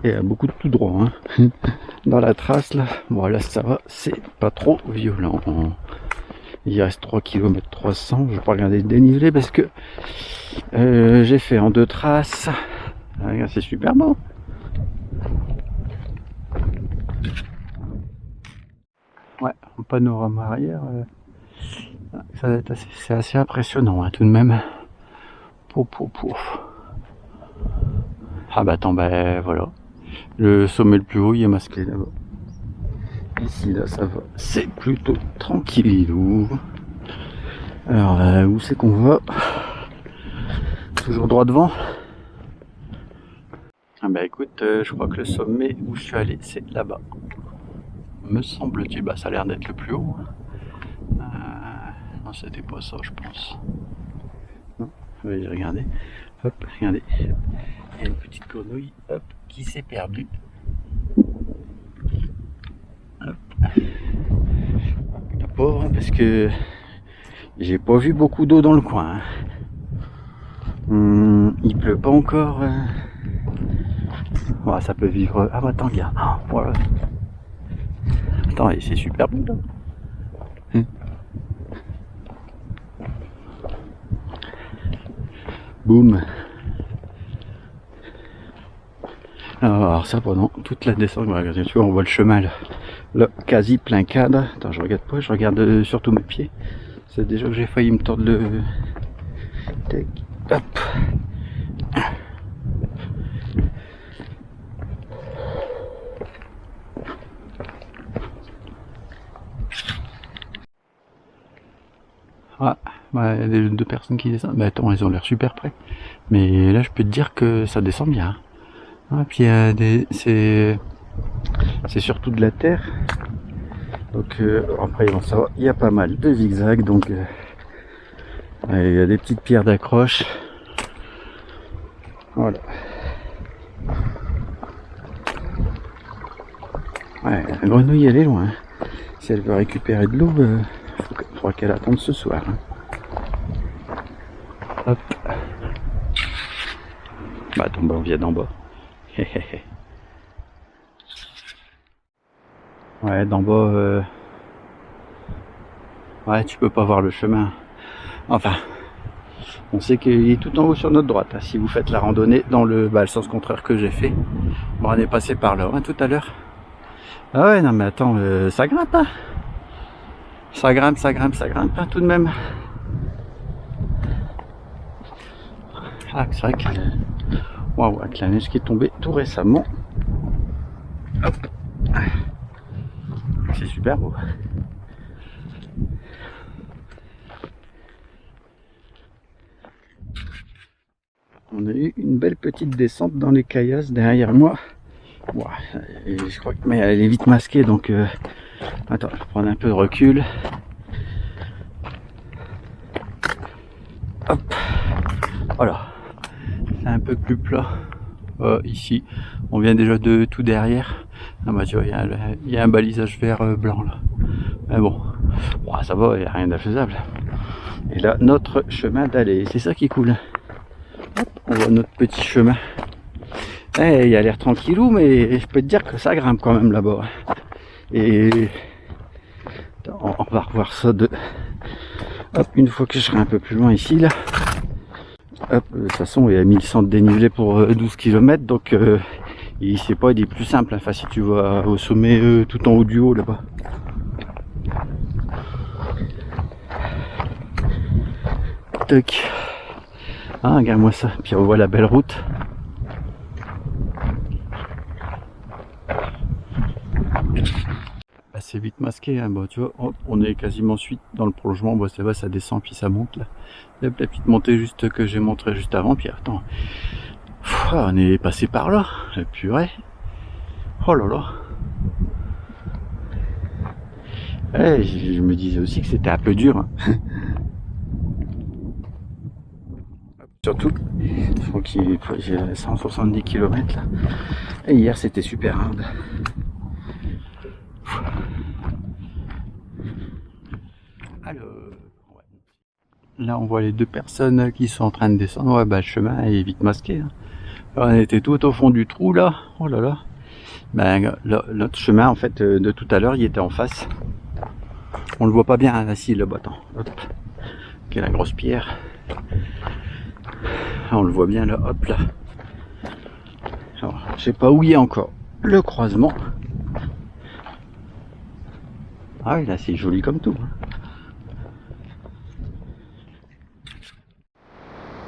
il y a beaucoup de tout droit hein. Dans la trace là. Bon là ça va, c'est pas trop violent. Il reste 3 km 300. Je vais pas regarder le dénivelé parce que j'ai fait en 2 traces. Regarde, c'est super beau. Ouais, en panorama arrière, c'est assez impressionnant hein, tout de même. Pouf. Ah bah attends, bah voilà. Le sommet le plus haut, il est masqué là-bas. Ici, là, ça va. C'est plutôt tranquillou. Alors, où c'est qu'on va? Toujours droit devant. Ah bah écoute, je crois que le sommet où je suis allé, c'est là-bas. Me semble-t-il, bah ça a l'air d'être le plus haut. Non, c'était pas ça, je pense. Non, j'ai regardé. Hop, regardez. Il y a une petite grenouille, hop, qui s'est perdue. Hop. La pauvre, parce que j'ai pas vu beaucoup d'eau dans le coin. Il pleut pas encore. Ouais, ça peut vivre. Ah bah attends, regarde. Oh, voilà. Attends, c'est super beau là. Boum. Alors ça pendant toute la descente, regardez, tu vois, on voit le chemin là. Là, quasi plein cadre. Attends, je regarde pas, je regarde surtout mes pieds. C'est déjà que j'ai failli me tordre le... Tac, hop. Ah, bah, il y a les 2 personnes qui descendent. Bah attends, ils ont l'air super près. Mais là, je peux te dire que ça descend bien. Ah, puis c'est surtout de la terre. Donc après, ça va. Il y a pas mal de zigzags. Donc il y a des petites pierres d'accroche. Voilà. Ouais, la grenouille, elle est loin. Si elle veut récupérer de l'eau, il faudra qu'elle attende ce soir. Hop. Bah attends, bah, on vient d'en bas. Ouais, d'en bas, ouais, tu peux pas voir le chemin. Enfin, on sait qu'il est tout en haut sur notre droite. Hein. Si vous faites la randonnée dans le sens contraire que j'ai fait, bon, on est passé par là hein, tout à l'heure. Ah ouais, non mais attends, ça grimpe, hein. Ça grimpe, hein, tout de même. Ah, c'est vrai que, waouh, avec la neige qui est tombée tout récemment. Hop. C'est super beau. On a eu une belle petite descente dans les caillasses derrière moi. Wow, je crois que mais elle est vite masquée donc attends, je vais prendre un peu de recul. Hop. Voilà. C'est un peu plus plat. Ici, on vient déjà de tout derrière. Ah bah tu vois, il y a un balisage vert blanc là. Mais bon, ça va, il n'y a rien d'infaisable. Et là, notre chemin d'aller, c'est ça qui est cool. Hop, on voit notre petit chemin. Il a l'air tranquillou, mais je peux te dire que ça grimpe quand même là-bas. Et on va revoir ça de... Hop, une fois que je serai un peu plus loin ici, là. Hop, de toute façon, il y a 1100 de dénivelé pour 12 km, donc il c'est pas des plus simples. Enfin, si tu vas au sommet tout en haut du haut là-bas. Toc. Ah, regarde-moi ça. Puis on voit la belle route. C'est vite masqué, hein. Bon, tu vois, on est quasiment suite dans le prolongement. Bon, ça va, ça descend puis ça monte là. La petite montée juste que j'ai montré juste avant. Puis attends, on est passé par là. Purée. Oh là là. Je me disais aussi que c'était un peu dur. Hein. Surtout, je crois qu'il j'ai 170 km là. Et hier c'était super hard. Alors, ouais. Là on voit les deux personnes qui sont en train de descendre. Ouais, bah le chemin est vite masqué. Hein. On était tout au fond du trou là. Oh là là. Ben, notre chemin en fait de tout à l'heure il était en face. On le voit pas bien là, si le bâton. Hop. Ok, la grosse pierre. On le voit bien là, hop là. Alors, je sais pas où il y a encore le croisement. Ah oui, là c'est joli comme tout.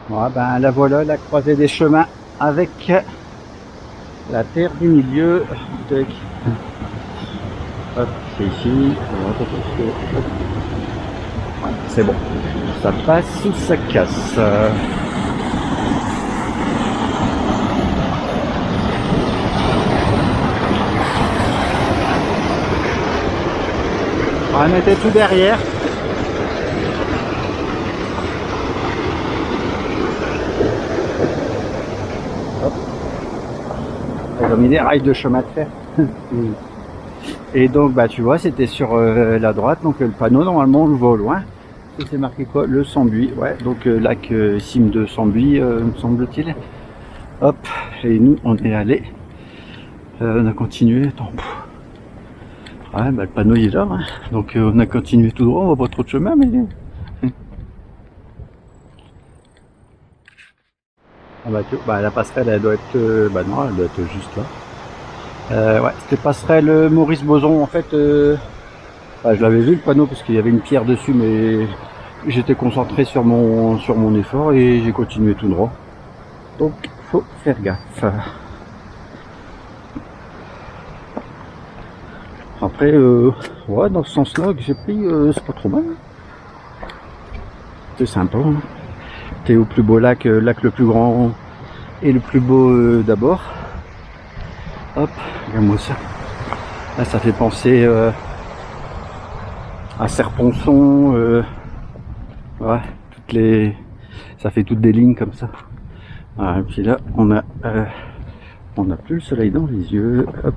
Voilà, ben la voilà, la croisée des chemins avec la terre du milieu. Hop, c'est ici. C'est bon. Ça passe ou ça casse. On va mettre tout derrière. Hop. Ils ont mis des rails de chemin de fer. Et donc bah tu vois c'était sur la droite, donc le panneau normalement on le voit au loin. C'est marqué quoi? Le Sambuy, ouais, donc lac cime de Sambuy me semble-t-il. Hop, et nous on est allé, on a continué, attends. Ouais, bah le panneau il est là, hein. Donc on a continué tout droit, on voit pas trop de chemin mais... Ah bah, la passerelle elle doit être, bah non elle doit être juste là. Ouais, c'était passerelle Maurice Boson en fait. Je l'avais vu le panneau parce qu'il y avait une pierre dessus, mais j'étais concentré sur mon effort et j'ai continué tout droit. Donc faut faire gaffe. Après, ouais, dans ce sens-là que j'ai pris, c'est pas trop mal. C'est sympa. Hein. T'es au plus beau lac, lac le plus grand et le plus beau d'abord. Hop, regarde-moi ça. Là, ça fait penser à Serponçon. Ouais, ça fait toutes des lignes comme ça. Ah, et puis là, on a plus le soleil dans les yeux. Hop,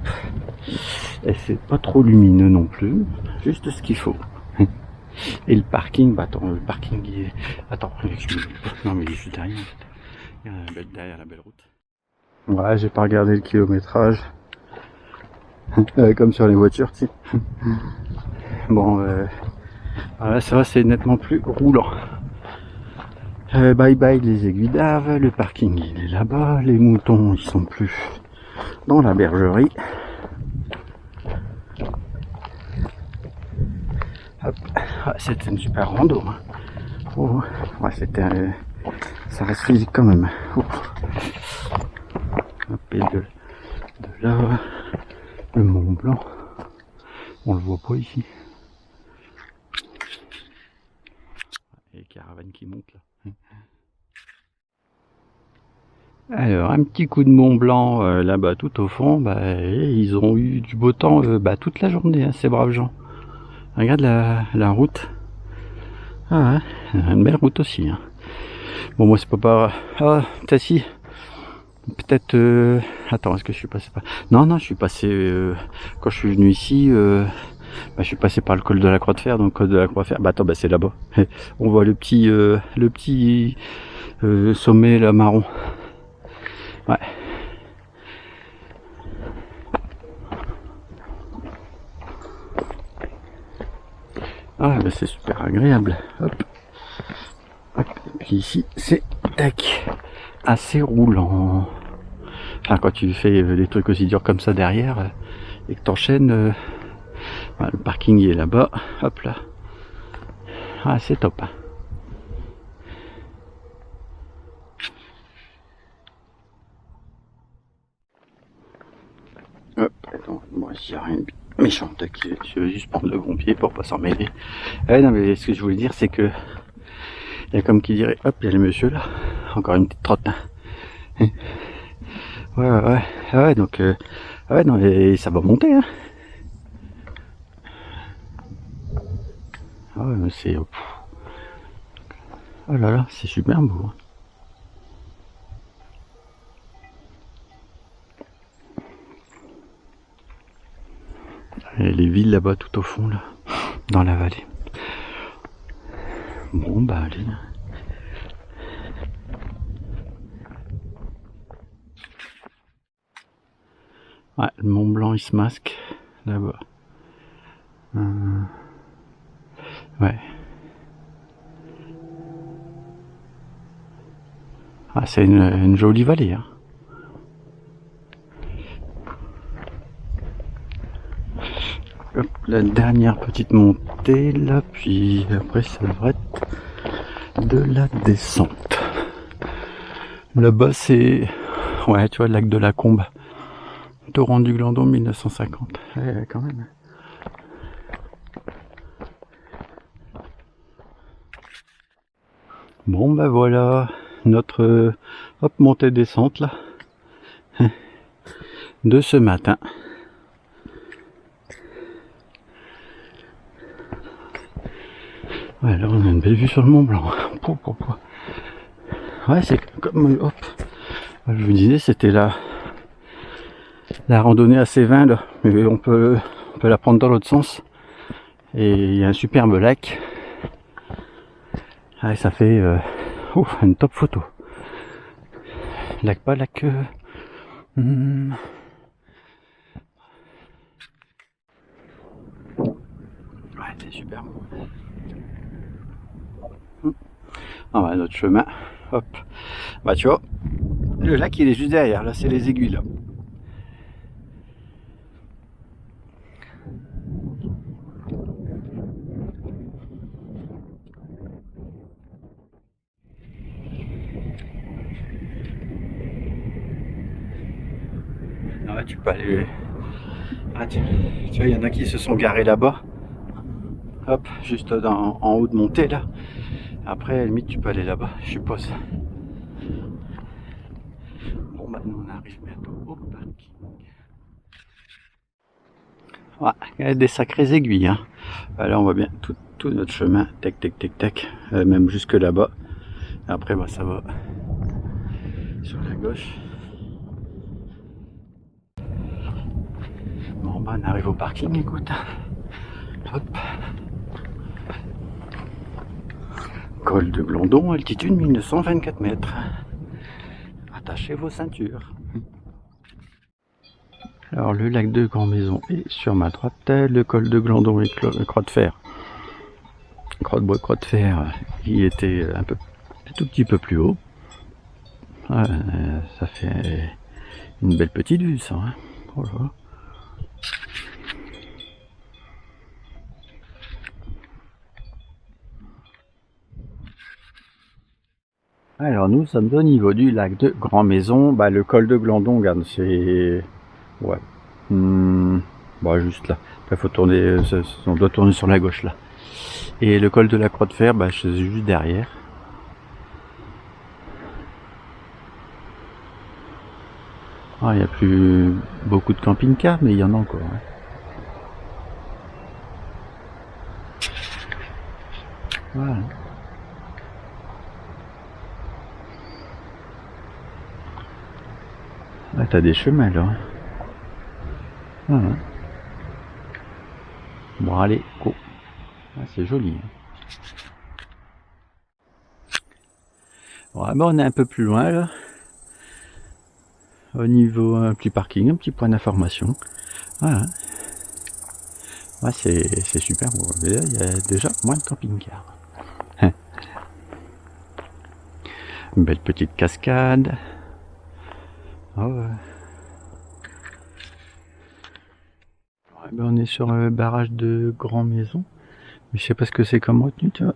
et c'est pas trop lumineux non plus, juste ce qu'il faut. Et le parking, bah attends, le parking il est... Attends, non mais il est juste derrière. Il y a derrière la belle route. Ouais, j'ai pas regardé le kilométrage. Comme sur les voitures, tu sais. Bon, voilà, ça va, c'est nettement plus roulant. Bye bye les aiguilles d'Arve, le parking il est là-bas, les moutons ils sont plus dans la bergerie. Hop, ah, c'était une super rando. Hein. Oh, ouais, c'était, ça reste physique quand même. Oh. Hop, et de là, le Mont Blanc, on le voit pas ici. Et les caravanes qui montent là. Alors, un petit coup de Mont Blanc là-bas tout au fond, ils ont eu du beau temps toute la journée, hein, ces braves gens. Regarde la route. Ah ouais, une belle route aussi. Hein. Bon, moi c'est pas... Ah, t'as si. Peut-être... Attends, est-ce que je suis passé par... Non, je suis passé... Quand je suis venu ici, je suis passé par le col de la Croix de Fer. Donc, col de la Croix de Fer, attends, c'est là-bas. On voit le petit sommet là, marron. Ouais. Ah, c'est super agréable. Hop. Hop. Et puis ici, c'est tac, assez roulant. Enfin, quand tu fais des trucs aussi durs comme ça derrière et que t'enchaînes, le parking il est là-bas. Hop là. Ah, c'est top. Hop, attends, moi s'il n'y a rien de méchant, je vais juste prendre le bon pied pour pas s'en mêler. Non mais ce que je voulais dire c'est que il y a comme qui dirait, hop, il y a le monsieur là, encore une petite trotte. Hein. Ouais, donc ouais non et ça va monter hein. Ah ouais mais c'est oh là là, c'est super beau. Hein. Et les villes là-bas tout au fond là, dans la vallée. Bon allez. Ouais, le Mont Blanc il se masque là-bas. Ouais. Ah, c'est une jolie vallée. Hein. Hop, la dernière petite montée là, puis après ça devrait être de la descente. Là-bas c'est, ouais, tu vois, le lac de la Combe, torrent du Glandon 1950. Ouais, quand même. Bon voilà, notre hop montée descente là de ce matin. Ouais, là on a une belle vue sur le Mont Blanc. Ouais, c'est comme hop. Je vous disais, c'était la randonnée à C20 là, mais on peut la prendre dans l'autre sens. Et il y a un superbe lac. Ah, ça fait une top photo. Lac pas lac. Ouais, c'est super beau. Ah bah, notre chemin, hop. Bah tu vois, le lac il est juste derrière, là c'est les aiguilles là. Ah, tu peux aller... Ah, tu vois, il y en a qui se sont garés là-bas. Hop, juste en haut de montée là. Après, à la limite, tu peux aller là-bas, je suppose. Bon, maintenant on arrive bientôt au parking. Ouais, il y a des sacrées aiguilles. Hein. Là, on voit bien tout notre chemin. Tac, tac, tac, tac. Même jusque là-bas. Après, ça va sur la gauche. Bon, on arrive au parking, écoute. Hop. Col de Glandon, altitude 1924 mètres. Attachez vos ceintures. Alors le lac de Grand Maison est sur ma droite, le col de Glandon et Croix de Fer. Croix de Bois, Croix de Fer, il était un tout petit peu plus haut. Ça fait une belle petite vue ça. Hein. Oh là. Alors nous sommes au niveau du lac de Grand Maison, le col de Glandon, regarde, c'est... Ouais. Juste là. Après faut tourner, on doit tourner sur la gauche là. Et le col de la Croix de Fer, c'est juste derrière. Il n'y a plus beaucoup de camping-cars, mais il y en a encore. Hein. Voilà. Là, t'as des chemins là. Voilà. Bon, allez, go. C'est joli. Hein. Bon, on est un peu plus loin là. Au niveau un petit parking, un petit point d'information. Voilà. C'est super beau. Il y a déjà moins de camping-cars. Une belle petite cascade. Oh ouais. On est sur le barrage de Grand Maison. Mais je sais pas ce que c'est comme retenue, tu vois.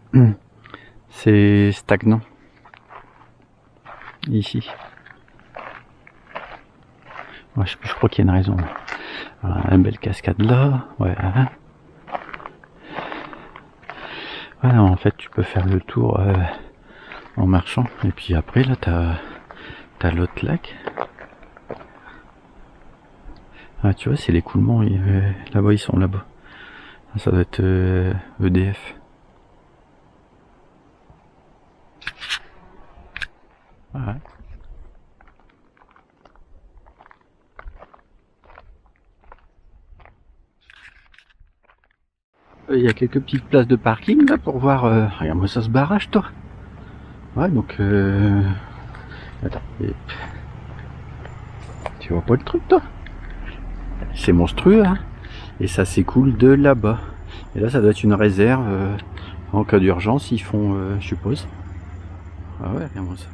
C'est stagnant. Ici. Ouais, je crois qu'il y a une raison. Voilà, une belle cascade là. Ouais. Voilà, en fait, tu peux faire le tour en marchant. Et puis après, là, t'as l'autre lac. Ah, tu vois, c'est l'écoulement. Là-bas, ils sont là-bas. Ça doit être EDF. Ouais. Il y a quelques petites places de parking là pour voir. Regarde-moi ça, ce barrage, toi. Ouais, donc. Attends. Tu vois pas le truc, toi? C'est monstrueux, hein. Et ça s'écoule de là-bas. Et là, ça doit être une réserve. En cas d'urgence, ils font, je suppose. Ah ouais, regarde-moi ça.